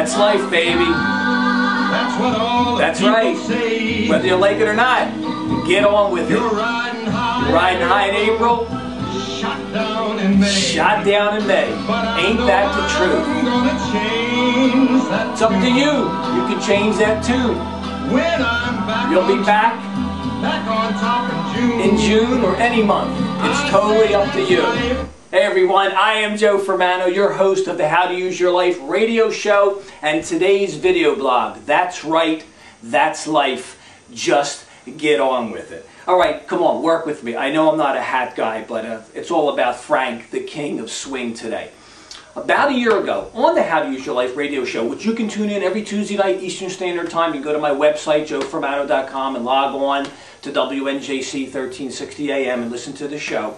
That's life, baby. That's what all That's people right. say. Whether you like it or not, get on with it. You're riding high. Riding high in April, Shot down in May. shot down in May. Ain't that the truth? I'm gonna change that It's up to you. You can change that tune. when I'm back. You'll be back Back on top in June or any month. It's totally up to you. Hey everyone, I am Joe Fermano, your host of the How to Use Your Life radio show and today's video blog. That's right, that's life. Just get on with it. All right, come on, work with me. I know I'm not a hat guy, but it's all about Frank, the king of swing today. About a year ago, on the How to Use Your Life radio show, which you can tune in every Tuesday night Eastern Standard Time, you can go to my website, joefermano.com, and log on to WNJC 1360 AM and listen to the show.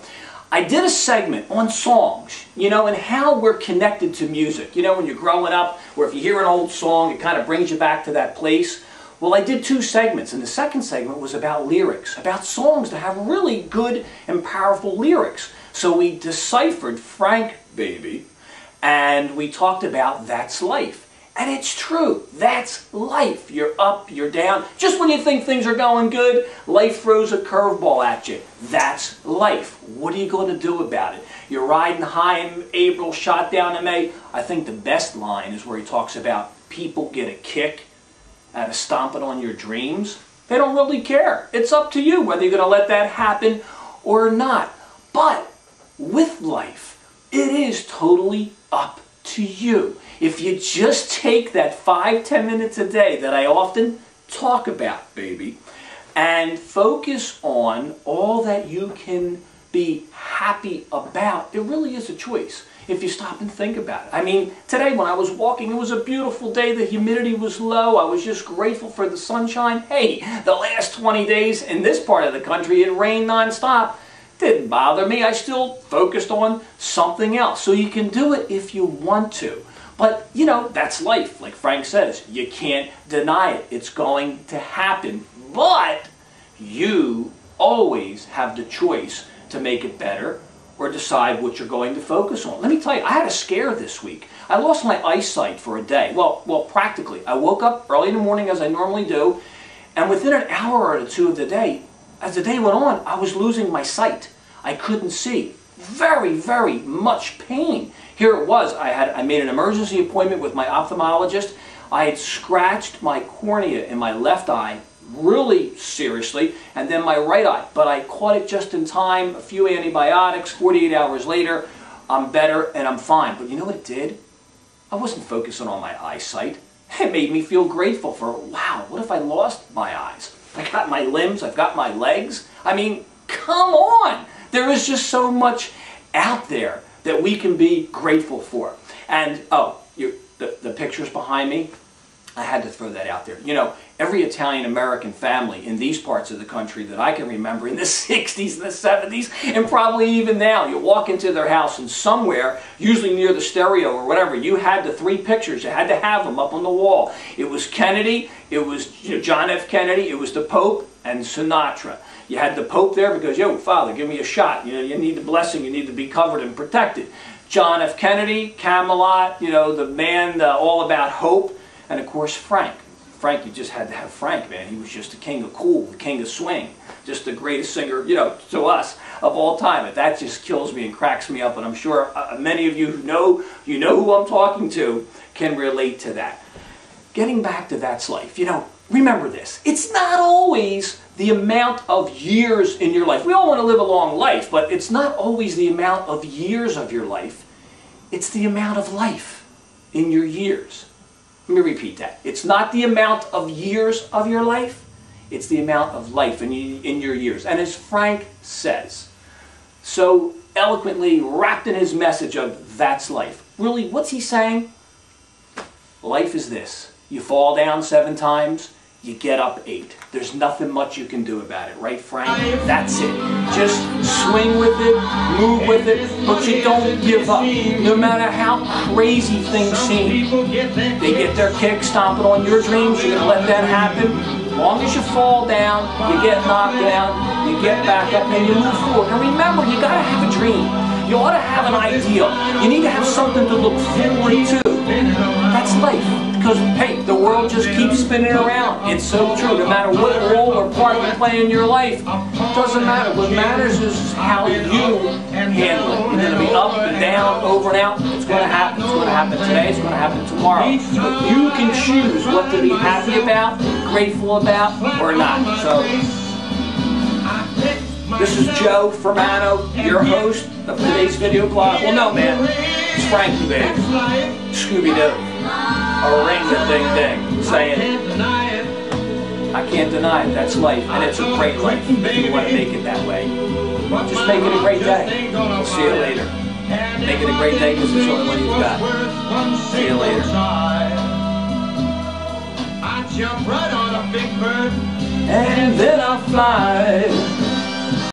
I did a segment on songs, you know, and how we're connected to music. You know, when you're growing up, or if you hear an old song, it kind of brings you back to that place. Well, I did two segments, and the second segment was about lyrics, about songs that have really good and powerful lyrics. So we deciphered Frank, baby, and we talked about that's life. And it's true, that's life. You're up, you're down. Just when you think things are going good, life throws a curveball at you. That's life. What are you going to do about it? You're riding high in April, shot down in May. I think the best line is where he talks about people get a kick out of stomping on your dreams. They don't really care. It's up to you whether you're going to let that happen or not. But with life, it is totally up to you. If you just take that 5-10 minutes a day that I often talk about, baby, and focus on all that you can be happy about, it really is a choice if you stop and think about it. I mean, today when I was walking, it was a beautiful day. The humidity was low. I was just grateful for the sunshine. Hey, the last 20 days in this part of the country, it rained nonstop. Didn't bother me. I still focused on something else. So you can do it if you want to. But, you know, that's life. Like Frank says, you can't deny it. It's going to happen. But you always have the choice to make it better or decide what you're going to focus on. Let me tell you, I had a scare this week. I lost my eyesight for a day. Well, practically. I woke up early in the morning as I normally do, and within an hour or two of the day, as the day went on, I was losing my sight. I couldn't see. Very, very much pain. Here it was. I made an emergency appointment with my ophthalmologist. I had scratched my cornea in my left eye really seriously, and then my right eye. But I caught it just in time, a few antibiotics, 48 hours later, I'm better and I'm fine. But you know what it did? I wasn't focusing on my eyesight. It made me feel grateful for, wow, what if I lost my eyes? I got my limbs, I've got my legs. I mean, come on! There is just so much out there that we can be grateful for. And, oh, the pictures behind me, I had to throw that out there. You know, every Italian-American family in these parts of the country that I can remember in the 60s and the 70s, and probably even now, you walk into their house and somewhere, usually near the stereo or whatever, you had the three pictures. You had to have them up on the wall. It was Kennedy, it was John F. Kennedy, it was the Pope, and Sinatra. You had the Pope there because, yo, Father, give me a shot. You know, you need the blessing. You need to be covered and protected. John F. Kennedy, Camelot, you know, the man all about hope. And, of course, Frank. Frank, you just had to have Frank, man. He was just the king of cool, the king of swing. Just the greatest singer, you know, to us of all time. And that just kills me and cracks me up. And I'm sure many of you who know who I'm talking to can relate to that. Getting back to that's life. You know, remember this. It's not always the amount of years in your life. We all want to live a long life, but it's not always the amount of years of your life. It's the amount of life in your years. Let me repeat that. It's not the amount of years of your life. It's the amount of life in your years. And as Frank says, so eloquently wrapped in his message of that's life. Really, what's he saying? Life is this. You fall down 7 times, you get up 8. There's nothing much you can do about it, right, Frank? That's it. Just swing with it, move with it, but you don't give up. No matter how crazy things seem. They get their kick stomping on your dreams. You're going to let that happen. As long as you fall down, you get knocked down, you get back up, and you move forward. And remember, you got to have a dream. You ought to have an ideal. You need to have something to look forward to. That's life. Because, hey, the world just keeps spinning around. It's so true. No matter what role or part you play in your life, it doesn't matter. What matters is how you handle it. You're going to be up and down, over and out. It's going to happen. It's going to happen today. It's going to happen tomorrow. But you can choose what to be happy about, grateful about, or not. So, this is Joe Fermano, your host of today's video blog. Well, no, man. It's Frankie, baby. Scooby-Doo. A ring-a-ding-ding, saying, I can't deny it, that's life, and it's a great life, if you want to make it that way. Just make it a great day. We'll see you later. Make it a great day, because it's the only one you've got. See you later. I jump right on a big bird, and then I'll fly.